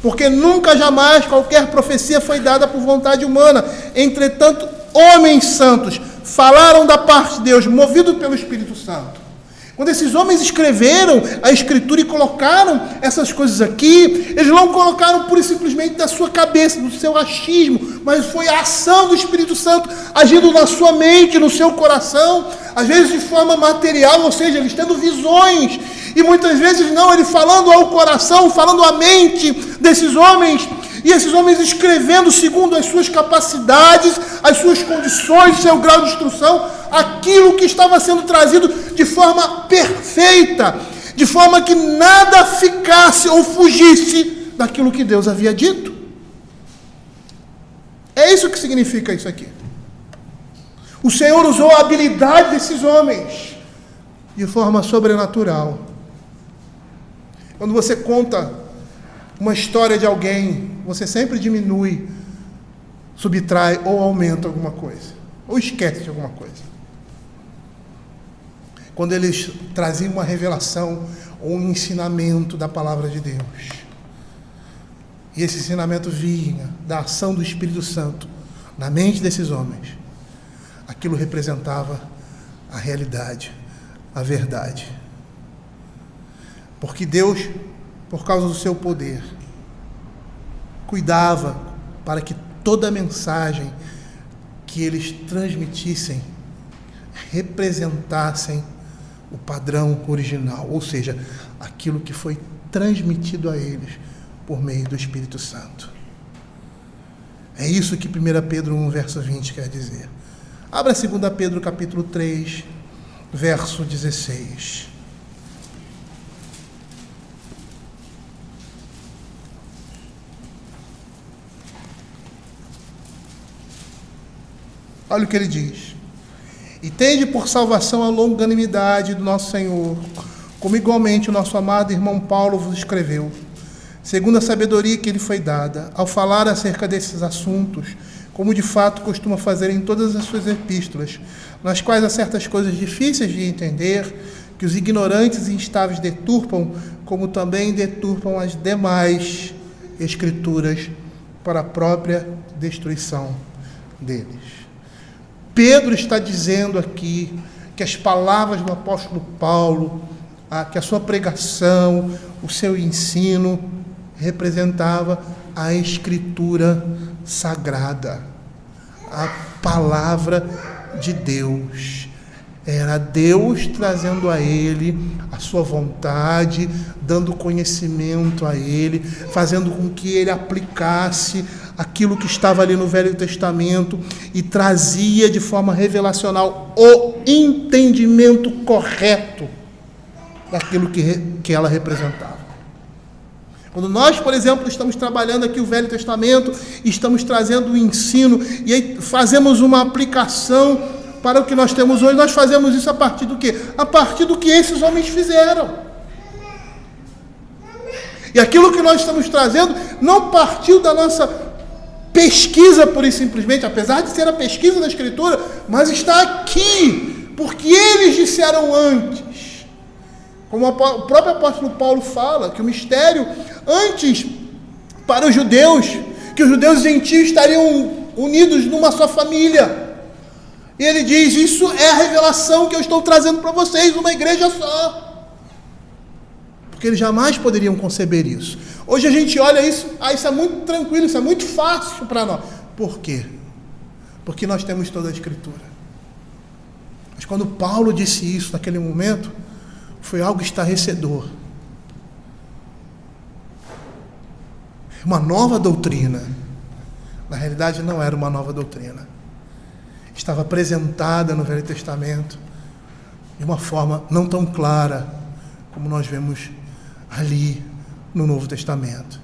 porque nunca jamais qualquer profecia foi dada por vontade humana. Entretanto, homens santos falaram da parte de Deus, movidos pelo Espírito Santo. Quando esses homens escreveram a Escritura e colocaram essas coisas aqui, eles não colocaram pura e simplesmente da sua cabeça, do seu achismo, mas foi a ação do Espírito Santo agindo na sua mente, no seu coração, às vezes de forma material, ou seja, eles tendo visões, e muitas vezes não, ele falando ao coração, falando à mente desses homens, e esses homens escrevendo segundo as suas capacidades, as suas condições, seu grau de instrução, aquilo que estava sendo trazido de forma perfeita, de forma que nada ficasse ou fugisse daquilo que Deus havia dito. É isso que significa isso aqui. O Senhor usou a habilidade desses homens de forma sobrenatural. Quando você conta uma história de alguém, você sempre diminui, subtrai ou aumenta alguma coisa, ou esquece de alguma coisa. Quando eles traziam uma revelação ou um ensinamento da palavra de Deus, e esse ensinamento vinha da ação do Espírito Santo na mente desses homens, aquilo representava a realidade, a verdade. Porque Deus, por causa do seu poder, cuidava para que toda a mensagem que eles transmitissem representassem o padrão original, ou seja, aquilo que foi transmitido a eles por meio do Espírito Santo. É isso que 1 Pedro 1, verso 20 quer dizer. Abra 2 Pedro capítulo 3, verso 16. Olha o que ele diz: e tende por salvação a longanimidade do nosso Senhor, como igualmente o nosso amado irmão Paulo vos escreveu, segundo a sabedoria que lhe foi dada, ao falar acerca desses assuntos, como de fato costuma fazer em todas as suas epístolas, nas quais há certas coisas difíceis de entender, que os ignorantes e instáveis deturpam, como também deturpam as demais escrituras para a própria destruição deles. Pedro está dizendo aqui que as palavras do apóstolo Paulo, que a sua pregação, o seu ensino, representava a Escritura sagrada, a palavra de Deus. Era Deus trazendo a ele a sua vontade, dando conhecimento a ele, fazendo com que ele aplicasse aquilo que estava ali no Velho Testamento e trazia de forma revelacional o entendimento correto daquilo que ela representava. Quando nós, por exemplo, estamos trabalhando aqui o Velho Testamento, estamos trazendo o ensino e aí fazemos uma aplicação para o que nós temos hoje, nós fazemos isso a partir do quê? A partir do que esses homens fizeram. E aquilo que nós estamos trazendo não partiu da nossa pesquisa pura e simplesmente, apesar de ser a pesquisa da Escritura, mas está aqui, porque eles disseram antes. Como o próprio apóstolo Paulo fala, que o mistério, antes, para os judeus, que os judeus e gentios estariam unidos numa só família. E ele diz, isso é a revelação que eu estou trazendo para vocês, uma igreja só. Porque eles jamais poderiam conceber isso. Hoje a gente olha isso, isso é muito tranquilo, isso é muito fácil para nós. Por quê? Porque nós temos toda a Escritura. Mas quando Paulo disse isso naquele momento, foi algo estarrecedor. Uma nova doutrina. Na realidade não era uma nova doutrina. Estava apresentada no Velho Testamento de uma forma não tão clara como nós vemos ali no Novo Testamento.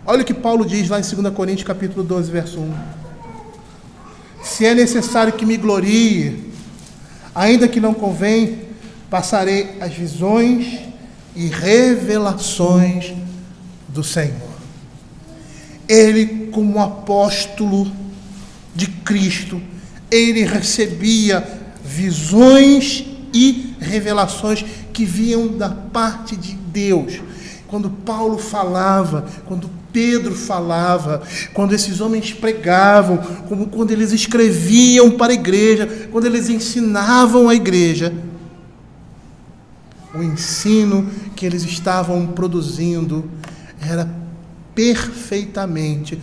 Olha o que Paulo diz lá em 2 Coríntios capítulo 12, verso 1. Se é necessário que me glorie, ainda que não convém, passarei as visões e revelações do Senhor. Ele, como apóstolo de Cristo, ele recebia visões e revelações que vinham da parte de Deus. Quando Paulo falava, quando Pedro falava, quando esses homens pregavam, como quando eles escreviam para a igreja, quando eles ensinavam a igreja, o ensino que eles estavam produzindo era perfeitamente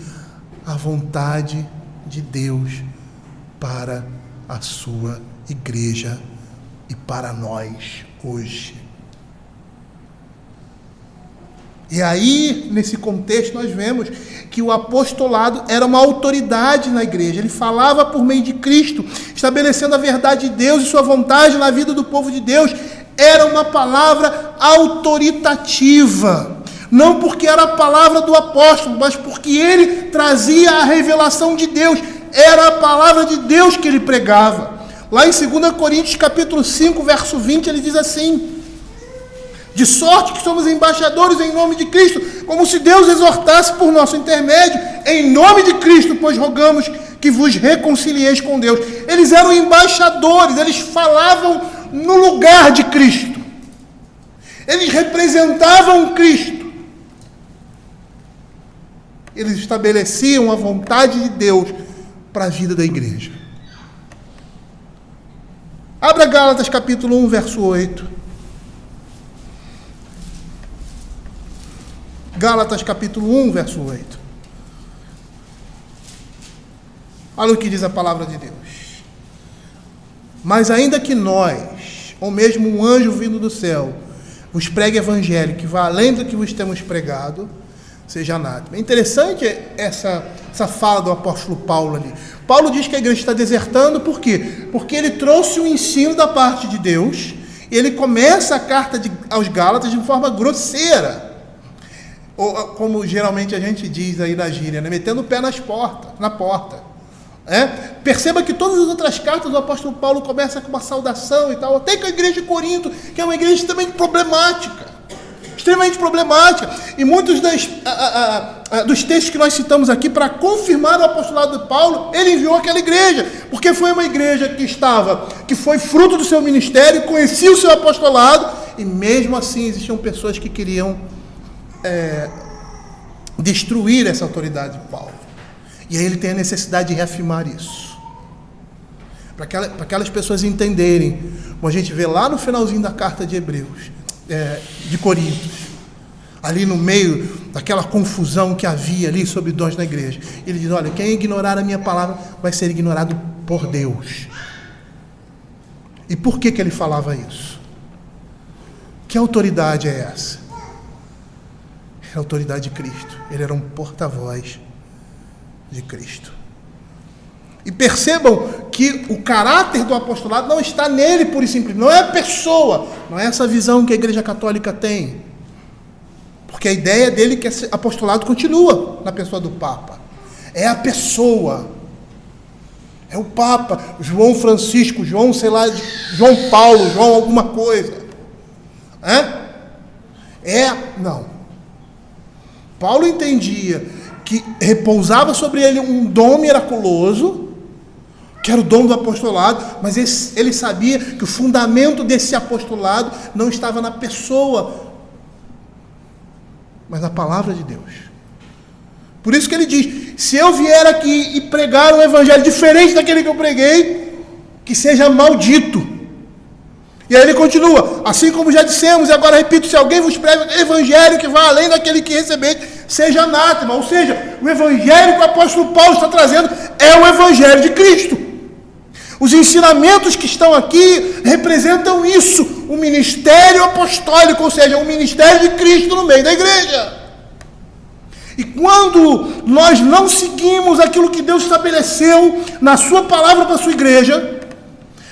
a vontade de Deus para a sua igreja e para nós hoje. E aí, nesse contexto, nós vemos que o apostolado era uma autoridade na igreja. Ele falava por meio de Cristo, estabelecendo a verdade de Deus e sua vontade na vida do povo de Deus. Era uma palavra autoritativa. Não porque era a palavra do apóstolo, mas porque ele trazia a revelação de Deus. Era a palavra de Deus que ele pregava. Lá em 2 Coríntios capítulo 5, verso 20, ele diz assim: de sorte que somos embaixadores em nome de Cristo, como se Deus exortasse por nosso intermédio, em nome de Cristo, pois rogamos que vos reconcilieis com Deus. Eles eram embaixadores, eles falavam no lugar de Cristo. Eles representavam Cristo. Eles estabeleciam a vontade de Deus para a vida da igreja. Abra Gálatas capítulo 1, verso 8. Gálatas capítulo 1, verso 8. Olha o que diz a palavra de Deus. Mas ainda que nós, ou mesmo um anjo vindo do céu, vos pregue evangelho que vá além do que vos temos pregado, seja anátema. É interessante essa fala do apóstolo Paulo ali. Paulo diz que a igreja está desertando, por quê? Porque ele trouxe o ensino da parte de Deus, e ele começa a carta aos Gálatas de forma grosseira. Ou, como geralmente a gente diz aí na gíria, né? Metendo o pé na porta. Perceba que todas as outras cartas do apóstolo Paulo começam com uma saudação e tal, até com a igreja de Corinto, que é uma igreja extremamente problemática. E muitos dos textos que nós citamos aqui, para confirmar o apostolado de Paulo, ele enviou aquela igreja, porque foi uma igreja que foi fruto do seu ministério, conhecia o seu apostolado, e mesmo assim existiam pessoas que queriam destruir essa autoridade de Paulo. E aí ele tem a necessidade de reafirmar isso, para aquelas pessoas entenderem, como a gente vê lá no finalzinho da carta de Hebreus, de Coríntios, ali no meio daquela confusão que havia ali sobre dons na igreja. Ele diz: olha, quem ignorar a minha palavra vai ser ignorado por Deus. E por que ele falava isso? Que autoridade é essa? É a autoridade de Cristo. Ele era um porta-voz de Cristo. E percebam que o caráter do apostolado não está nele pura e simplesmente. Não é a pessoa. Não é essa visão que a Igreja Católica tem. Porque a ideia dele é que esse apostolado continua na pessoa do Papa. É a pessoa. É o Papa, João Francisco, João, sei lá, João Paulo, João alguma coisa. Não. Paulo entendia que repousava sobre ele um dom miraculoso, que era o dom do apostolado, mas ele sabia que o fundamento desse apostolado não estava na pessoa, mas na palavra de Deus. Por isso que ele diz, se eu vier aqui e pregar um evangelho diferente daquele que eu preguei, que seja maldito. E aí ele continua, assim como já dissemos, e agora repito, se alguém vos prega evangelho que vai além daquele que recebeis, seja anátema. Ou seja, o evangelho que o apóstolo Paulo está trazendo é o evangelho de Cristo. Os ensinamentos que estão aqui representam isso, o ministério apostólico, ou seja, o ministério de Cristo no meio da igreja. E quando nós não seguimos aquilo que Deus estabeleceu na sua palavra para a sua igreja,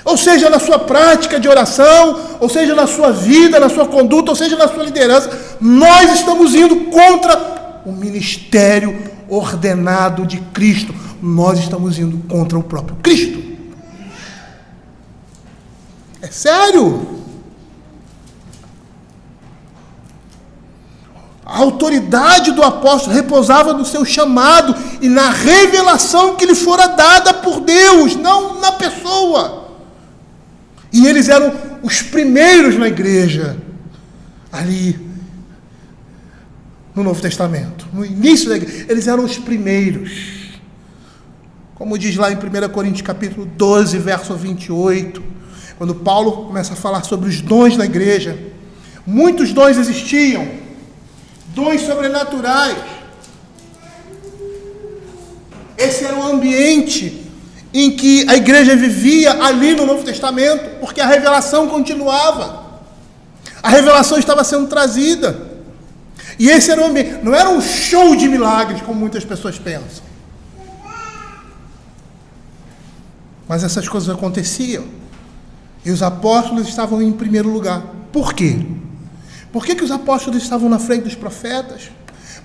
ou seja, na sua prática de oração, ou seja, na sua vida, na sua conduta, ou seja, na sua liderança, nós estamos indo contra o ministério ordenado de Cristo. Nós estamos indo contra o próprio Cristo. É sério. A autoridade do apóstolo repousava no seu chamado e na revelação que lhe fora dada por Deus, não na pessoa. E eles eram os primeiros na igreja, ali no Novo Testamento, no início da igreja, eles eram os primeiros. Como diz lá em 1 Coríntios capítulo 12, verso 28, quando Paulo começa a falar sobre os dons da igreja, muitos dons existiam, dons sobrenaturais. Esse era o ambiente em que a igreja vivia ali no Novo Testamento, porque a revelação continuava. A revelação estava sendo trazida. E esse era o ambiente. Não era um show de milagres, como muitas pessoas pensam. Mas essas coisas aconteciam. E os apóstolos estavam em primeiro lugar. Por quê? Por que os apóstolos estavam na frente dos profetas?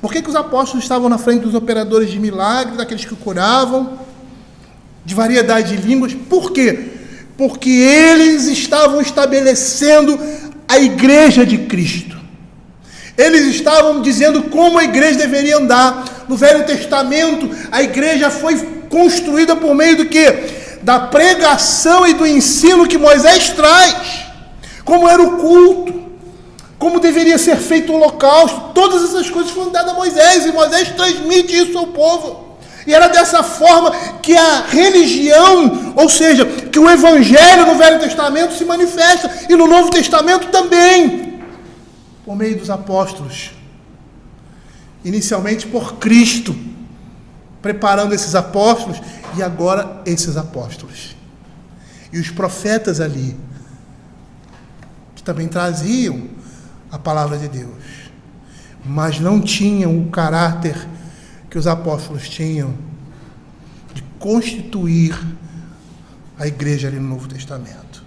Por que os apóstolos estavam na frente dos operadores de milagres, daqueles que curavam, de variedade de línguas? Por quê? Porque eles estavam estabelecendo a igreja de Cristo. Eles estavam dizendo como a igreja deveria andar. No Velho Testamento, a igreja foi construída por meio do quê? Da pregação e do ensino que Moisés traz. Como era o culto, como deveria ser feito o holocausto, todas essas coisas foram dadas a Moisés, e Moisés transmite isso ao povo. E era dessa forma que a religião, ou seja, que o evangelho no Velho Testamento se manifesta, e no Novo Testamento também, por meio dos apóstolos. Inicialmente por Cristo, preparando esses apóstolos, e agora esses apóstolos. E os profetas ali, que também traziam a palavra de Deus, mas não tinham o caráter que os apóstolos tinham de constituir a igreja ali no Novo Testamento.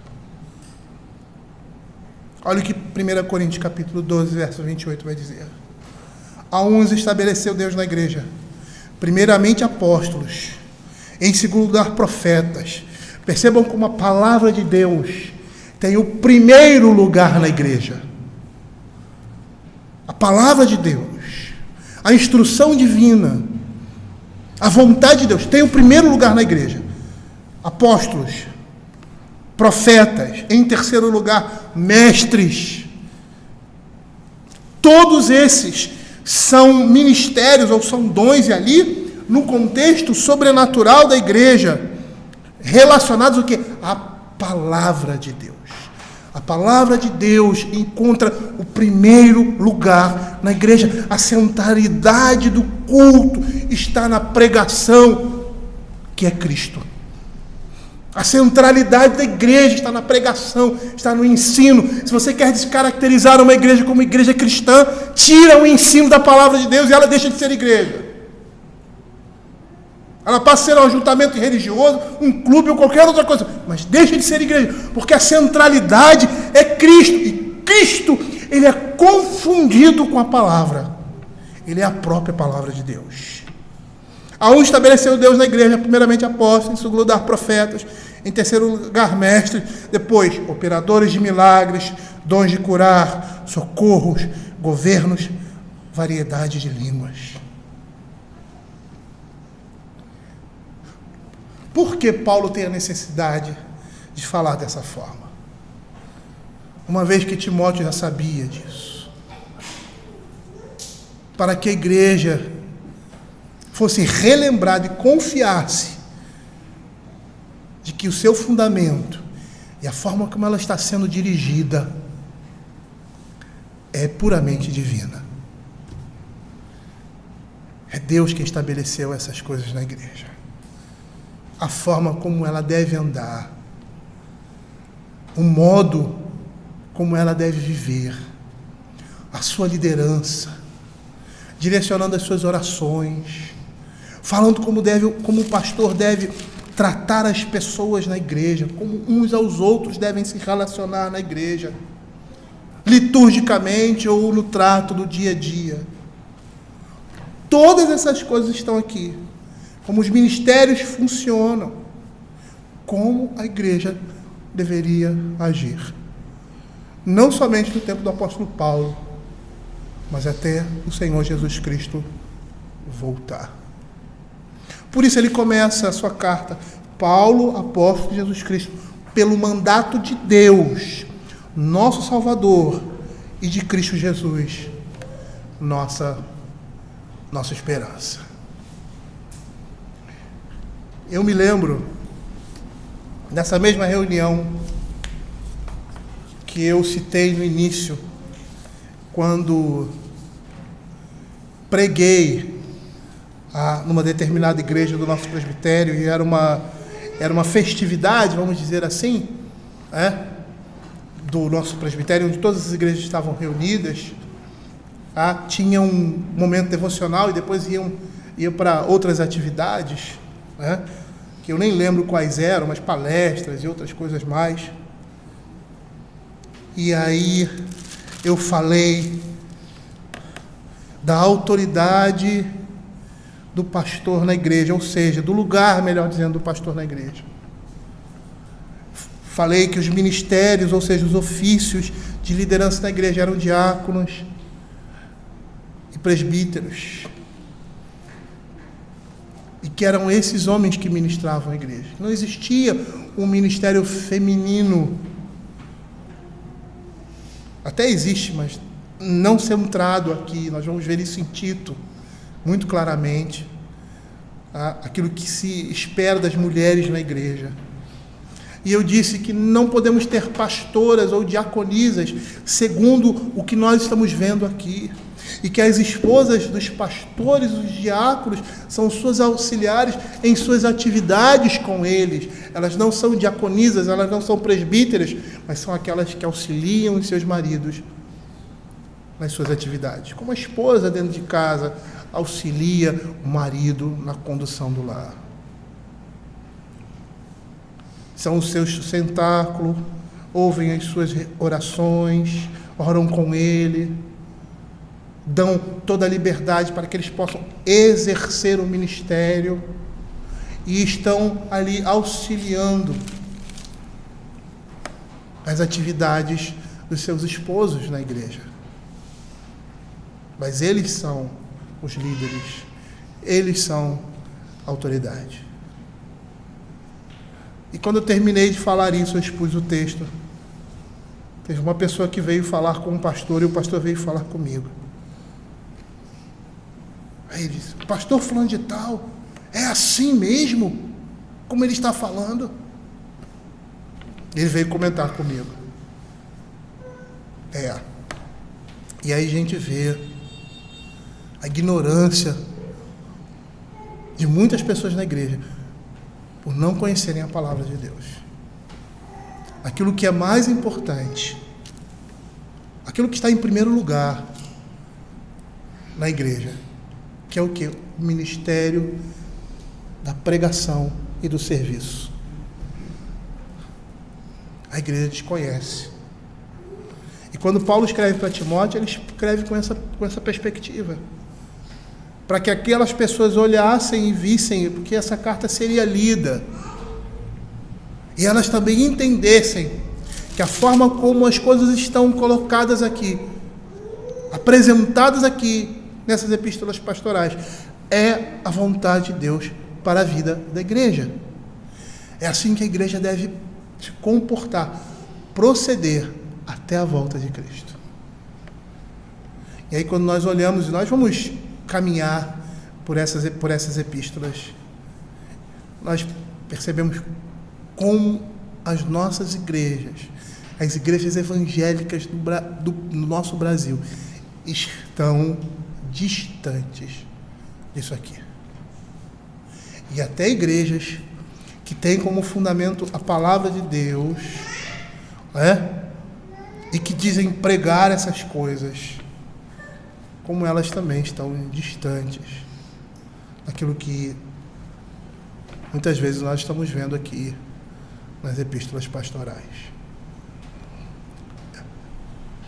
Olha o que 1 Coríntios capítulo 12, verso 28 vai dizer. A uns estabeleceu Deus na igreja, primeiramente apóstolos, em segundo lugar profetas. Percebam como a palavra de Deus tem o primeiro lugar na igreja. A palavra de Deus, a instrução divina, a vontade de Deus tem o primeiro lugar na igreja. Apóstolos, profetas, em terceiro lugar, mestres. Todos esses são ministérios ou são dons ali no contexto sobrenatural da igreja, relacionados ao quê? À palavra de Deus. A palavra de Deus encontra o primeiro lugar na igreja. A centralidade do culto está na pregação, que é Cristo. A centralidade da igreja está na pregação, está no ensino. Se você quer descaracterizar uma igreja como igreja cristã, tira o ensino da palavra de Deus e ela deixa de ser igreja. Ela passa a ser um ajuntamento religioso, um clube ou qualquer outra coisa, mas deixa de ser igreja, porque a centralidade é Cristo. E Cristo, ele é confundido com a palavra. Ele é a própria palavra de Deus. Aonde estabeleceu Deus na igreja? Primeiramente apóstolos, em segundo lugar profetas, em terceiro lugar mestres, depois operadores de milagres, dons de curar, socorros, governos, variedade de línguas. Por que Paulo tem a necessidade de falar dessa forma? Uma vez que Timóteo já sabia disso. Para que a igreja fosse relembrada e confiasse de que o seu fundamento e a forma como ela está sendo dirigida é puramente divina. É Deus quem estabeleceu essas coisas na igreja. A forma como ela deve andar, o modo como ela deve viver, a sua liderança, direcionando as suas orações, falando como o pastor deve tratar as pessoas na igreja, como uns aos outros devem se relacionar na igreja, liturgicamente ou no trato do dia a dia. Todas essas coisas estão aqui. Como os ministérios funcionam, como a igreja deveria agir. Não somente no tempo do apóstolo Paulo, mas até o Senhor Jesus Cristo voltar. Por isso ele começa a sua carta, Paulo, apóstolo de Jesus Cristo, pelo mandato de Deus, nosso Salvador, e de Cristo Jesus, nossa esperança. Eu me lembro dessa mesma reunião que eu citei no início, quando preguei numa determinada igreja do nosso presbitério, e era uma festividade, vamos dizer assim, do nosso presbitério, onde todas as igrejas estavam reunidas. Tinha um momento devocional e depois iam para outras atividades, que eu nem lembro quais eram, mas palestras e outras coisas mais. E aí eu falei da autoridade do pastor na igreja, ou seja, do lugar, melhor dizendo, do pastor na igreja. Falei que os ministérios, ou seja, os ofícios de liderança na igreja eram diáconos e presbíteros. E que eram esses homens que ministravam a igreja. Não existia um ministério feminino. Até existe, mas não centrado aqui. Nós vamos ver isso em Tito, muito claramente. Aquilo que se espera das mulheres na igreja. E eu disse que não podemos ter pastoras ou diaconisas segundo o que nós estamos vendo aqui. E que as esposas dos pastores, os diáconos, são suas auxiliares em suas atividades com eles. Elas não são diaconisas, elas não são presbíteras, mas são aquelas que auxiliam os seus maridos nas suas atividades. Como a esposa dentro de casa auxilia o marido na condução do lar. São os seus sustentáculos, ouvem as suas orações, oram com ele, dão toda a liberdade para que eles possam exercer o ministério e estão ali auxiliando as atividades dos seus esposos na igreja. Mas eles são os líderes, eles são a autoridade. E quando eu terminei de falar isso, eu expus o texto. Teve uma pessoa que veio falar com o pastor e o pastor veio falar comigo. Aí ele disse: pastor fulano de tal, é assim mesmo? Como ele está falando? Ele veio comentar comigo. E aí a gente vê a ignorância de muitas pessoas na igreja. por não conhecerem a palavra de Deus. Aquilo que é mais importante, aquilo que está em primeiro lugar na igreja, que é o quê? O ministério da pregação e do serviço. A igreja desconhece. E quando Paulo escreve para Timóteo, ele escreve com essa perspectiva. Para que aquelas pessoas olhassem e vissem, porque essa carta seria lida. E elas também entendessem que a forma como as coisas estão colocadas aqui, apresentadas aqui nessas epístolas pastorais, é a vontade de Deus para a vida da igreja. É assim que a igreja deve se comportar, proceder até a volta de Cristo. E aí quando nós olhamos, e nós vamos caminhar por essas epístolas, nós percebemos como as nossas igrejas, as igrejas evangélicas do nosso Brasil, estão distantes disso aqui. E até igrejas que têm como fundamento a palavra de Deus, e que dizem pregar essas coisas, como elas também estão distantes daquilo que muitas vezes nós estamos vendo aqui nas epístolas pastorais.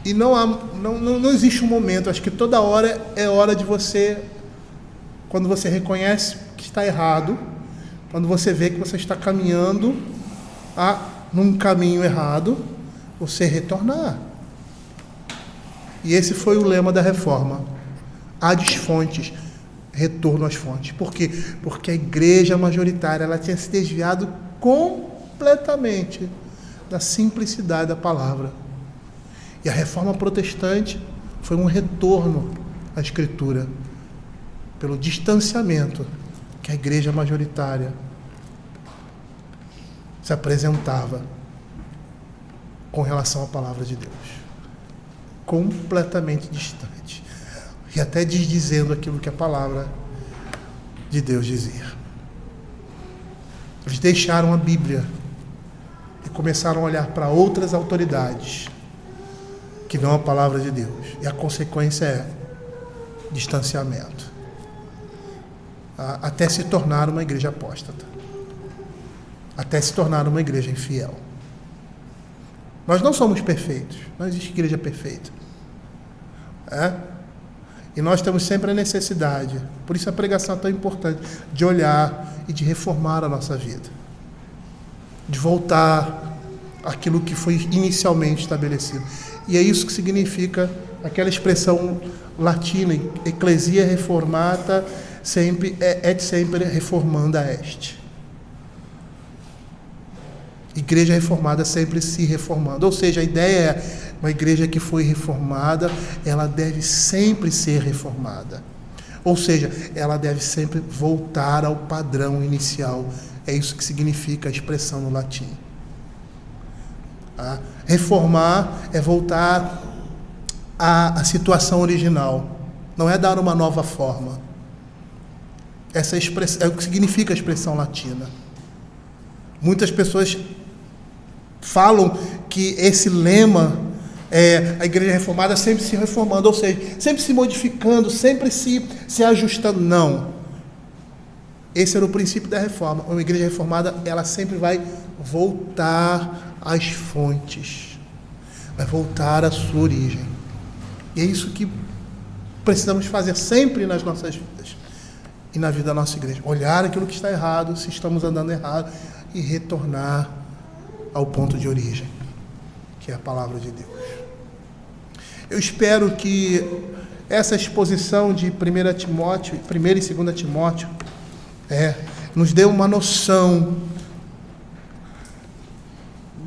E não existe um momento, acho que toda hora é hora de você, quando você reconhece que está errado, quando você vê que você está caminhando num caminho errado, você retornar. E esse foi o lema da reforma. Ad fontes, retorno às fontes. Por quê? Porque a igreja majoritária ela tinha se desviado completamente da simplicidade da palavra. E a reforma protestante foi um retorno à Escritura, pelo distanciamento que a igreja majoritária se apresentava com relação à palavra de Deus. Completamente distante. E até desdizendo aquilo que a palavra de Deus dizia. Eles deixaram a Bíblia e começaram a olhar para outras autoridades que não a palavra de Deus. E a consequência é distanciamento. Até se tornar uma igreja apóstata. Até se tornar uma igreja infiel. Nós não somos perfeitos. Não existe igreja perfeita. E nós temos sempre a necessidade, por isso a pregação é tão importante, de olhar e de reformar a nossa vida. De voltar àquilo que foi inicialmente estabelecido. E é isso que significa aquela expressão latina, ecclesia reformata, sempre et sempre reformanda est. Igreja reformada sempre se reformando. Ou seja, a ideia é uma igreja que foi reformada, ela deve sempre ser reformada. Ou seja, ela deve sempre voltar ao padrão inicial. É isso que significa a expressão no latim. Reformar é voltar à situação original. Não é dar uma nova forma. Essa expressão, é o que significa a expressão latina. Muitas pessoas falam que esse lema a igreja reformada sempre se reformando, ou seja, sempre se modificando, sempre se ajustando. Não. Esse era o princípio da reforma. Uma igreja reformada, ela sempre vai voltar às fontes, vai voltar à sua origem. E é isso que precisamos fazer sempre nas nossas vidas e na vida da nossa igreja. Olhar aquilo que está errado, se estamos andando errado, e retornar ao ponto de origem, que é a palavra de Deus. Eu espero que essa exposição de 1 Timóteo, 1 e 2 Timóteo, nos dê uma noção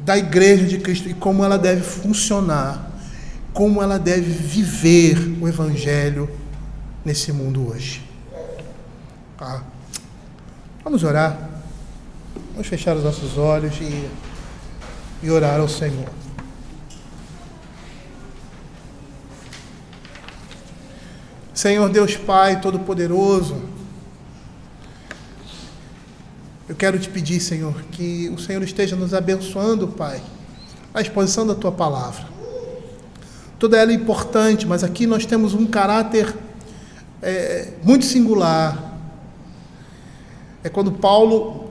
da igreja de Cristo e como ela deve funcionar, como ela deve viver o Evangelho nesse mundo hoje. Vamos orar. Vamos fechar os nossos olhos e orar ao Senhor. Senhor Deus Pai Todo-Poderoso, eu quero te pedir, Senhor, que o Senhor esteja nos abençoando, Pai, a exposição da Tua palavra. Toda ela é importante, mas aqui nós temos um caráter muito singular. É quando Paulo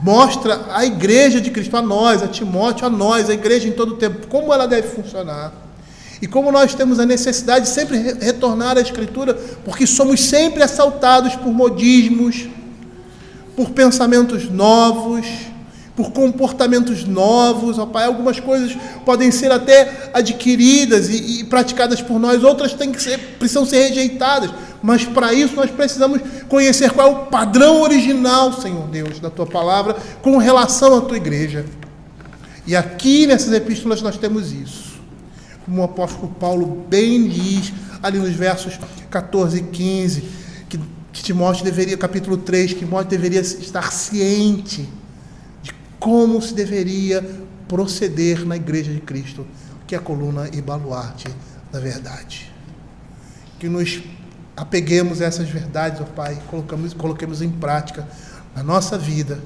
mostra a igreja de Cristo, a nós, a Timóteo, a nós, a igreja em todo o tempo, como ela deve funcionar. E como nós temos a necessidade de sempre retornar à Escritura, porque somos sempre assaltados por modismos, por pensamentos novos, por comportamentos novos. Ó Pai, algumas coisas podem ser até adquiridas e praticadas por nós, outras precisam ser rejeitadas. Mas para isso nós precisamos conhecer qual é o padrão original, Senhor Deus, da Tua palavra, com relação à Tua igreja. E aqui nessas epístolas nós temos isso. Como o apóstolo Paulo bem diz, ali nos versos 14 e 15, que Timóteo deveria, capítulo 3, que Timóteo deveria estar ciente de como se deveria proceder na igreja de Cristo, que é a coluna e baluarte da verdade. Que nos apeguemos a essas verdades, ó Pai, coloquemos em prática na nossa vida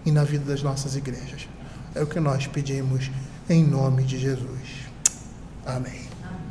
e na vida das nossas igrejas. É o que nós pedimos em nome de Jesus. Amém.